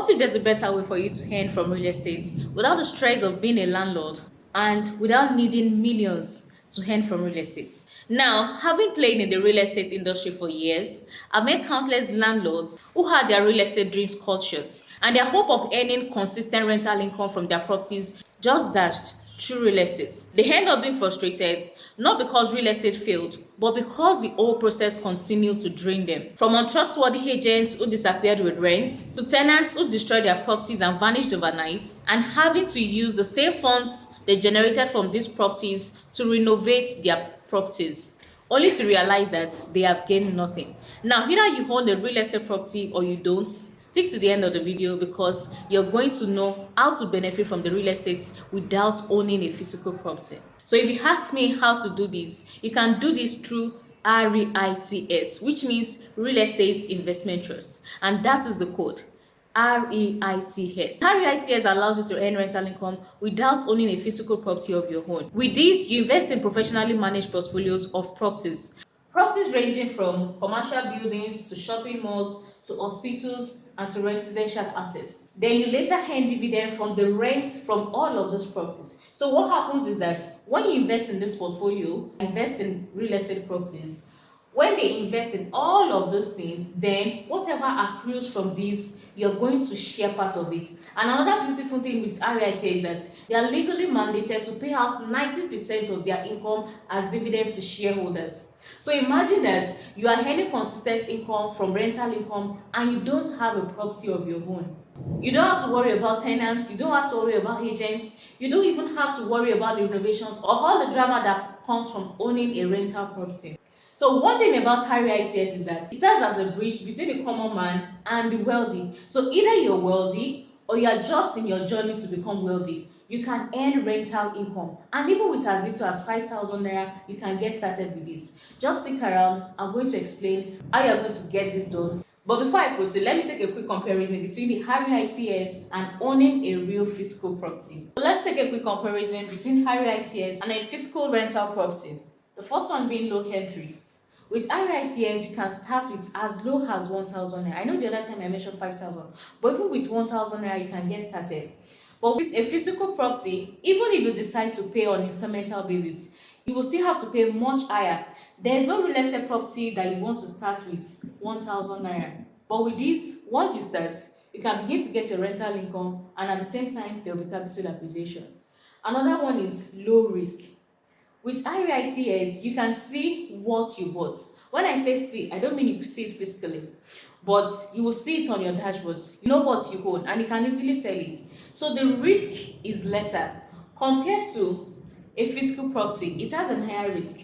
What if there's a better way for you to earn from real estate without the stress of being a landlord and without needing millions to earn from real estate? Now, having played in the real estate industry for years, I've met countless landlords who had their real estate dreams cut short and their hope of earning consistent rental income from their properties just dashed through real estate. They end up being frustrated, not because real estate failed, but because the whole process continued to drain them. From untrustworthy agents who disappeared with rents, to tenants who destroyed their properties and vanished overnight, and having to use the same funds they generated from these properties to renovate their properties, only to realize that they have gained nothing. Now, either you own a real estate property or you don't, stick to the end of the video because you're going to know how to benefit from the real estate without owning a physical property. So if you ask me how to do this, you can do this through REITs, which means Real Estate Investment Trust, and that is the code. REITs. REITs allows you to earn rental income without owning a physical property of your own. With this, you invest in professionally managed portfolios of properties. Properties ranging from commercial buildings to shopping malls to hospitals and to residential assets. Then you later earn dividend from the rent from all of those properties. So what happens is that when you invest in this portfolio, invest in real estate properties, when they invest in all of those things, then whatever accrues from this, you're going to share part of it. And another beautiful thing with REITs is that they are legally mandated to pay out 90% of their income as dividends to shareholders. So imagine that you are earning consistent income from rental income and you don't have a property of your own. You don't have to worry about tenants, you don't have to worry about agents, you don't even have to worry about the renovations or all the drama that comes from owning a rental property. So one thing about REITs is that it serves as a bridge between the common man and the wealthy. So either you're wealthy or you're just in your journey to become wealthy, you can earn rental income. And even with as little as 5,000 naira, you can get started with this. Just stick around, I'm going to explain how you're going to get this done. But before I proceed, let me take a quick comparison between the REITs and owning a real physical property. So let's take a quick comparison between REITs and a physical rental property. The first one being low entry. With REITs, you can start with as low as 1,000 naira. I know the other time I mentioned 5,000, but even with 1,000 naira, you can get started. But with a physical property, even if you decide to pay on instrumental basis, you will still have to pay much higher. There is no real estate property that you want to start with 1,000 naira. But with this, once you start, you can begin to get your rental income, and at the same time, there will be capital appreciation. Another one is low risk. With REITs, you can see what you bought. When I say see, I don't mean you see it physically, but you will see it on your dashboard. You know what you own, and you can easily sell it. So the risk is lesser compared to a physical property. It has a higher risk.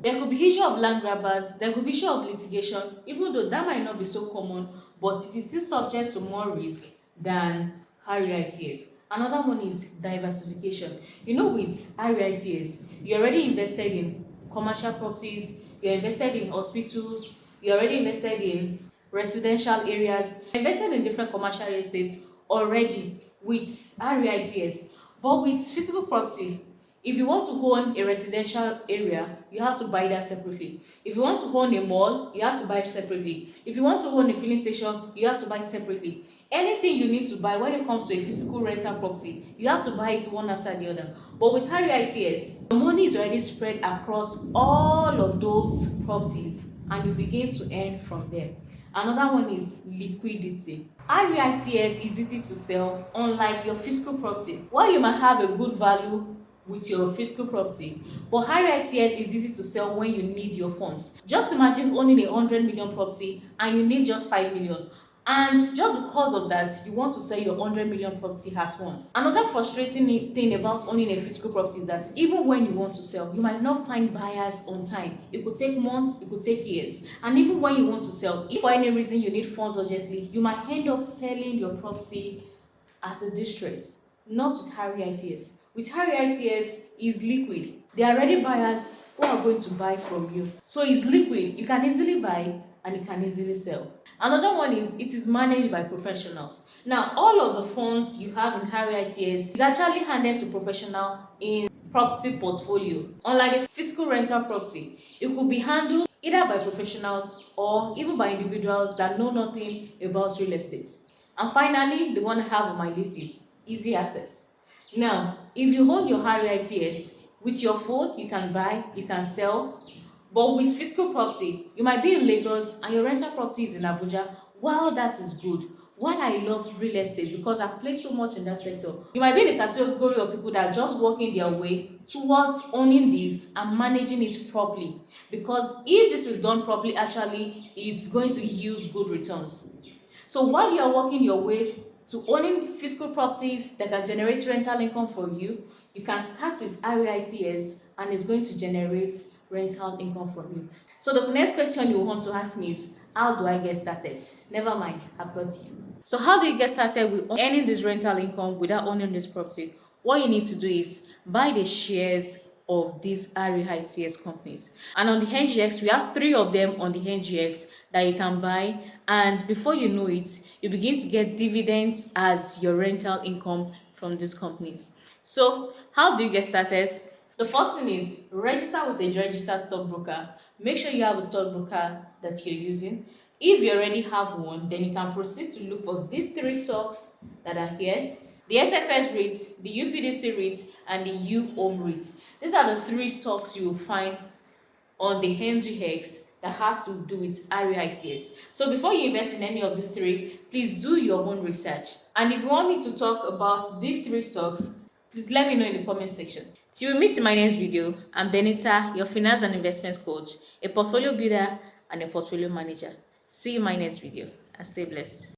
There could be issue of land grabbers, there could be issue of litigation, even though that might not be so common, but it is still subject to more risk than REITs. Another one is diversification. You know, with REITs, you already invested in commercial properties, you're invested in hospitals, you're already invested in residential areas, you're invested in different commercial real estates already with REITs. But with physical property, if you want to own a residential area, you have to buy that separately. If you want to own a mall, you have to buy it separately. If you want to own a filling station, you have to buy it separately. Anything you need to buy when it comes to a physical rental property, you have to buy it one after the other. But with REITs, the money is already spread across all of those properties and you begin to earn from them. Another one is liquidity. REITs is easy to sell, unlike your physical property. While you might have a good value with your physical property, but REITs is easy to sell when you need your funds. Just imagine owning a 100 million property and you need just 5 million. And just because of that, you want to sell your 100 million property at once. Another frustrating thing about owning a physical property is that even when you want to sell, you might not find buyers on time. It could take months, it could take years. And even when you want to sell, if for any reason you need funds urgently, you might end up selling your property at a distress. Not with REITs. With REITs, is liquid. There are already buyers who are going to buy from you. So it's liquid. You can easily buy and you can easily sell. Another one is it is managed by professionals. Now, all of the funds you have in REITs is actually handed to professional in property portfolio. Unlike a physical rental property, it could be handled either by professionals or even by individuals that know nothing about real estate. And finally, the one I have on my list is easy access. Now, if you own your REITs, with your phone, you can buy, you can sell. But with physical property, you might be in Lagos and your rental property is in Abuja. While that is good, while I love real estate because I've played so much in that sector, you might be in the category of people that are just working their way towards owning this and managing it properly. Because if this is done properly, actually, it's going to yield good returns. So while you are working your way to owning physical properties that can generate rental income for you, you can start with REITs and it's going to generate rental income from you. So the next question you want to ask me is, how do I get started? Never mind, I've got you. So how do you get started with earning this rental income without owning this property? What you need to do is buy the shares of these REITs companies. And on the NGX, we have 3 of them on the NGX that you can buy. And before you know it, you begin to get dividends as your rental income from these companies. So how do you get started? The first thing is register with a registered stockbroker. Make sure you have a stockbroker that you're using. If you already have one, then you can proceed to look for these 3 stocks that are here: the SFS REITs, the UPDC REITs, and the UOM REITs. These are the 3 stocks you will find on the NGX that has to do with REITs. So before you invest in any of these 3, please do your own research. And if you want me to talk about these 3 stocks, please let me know in the comment section. Till we meet in my next video, I'm Benita, your finance and investment coach, a portfolio builder and a portfolio manager. See you in my next video and stay blessed.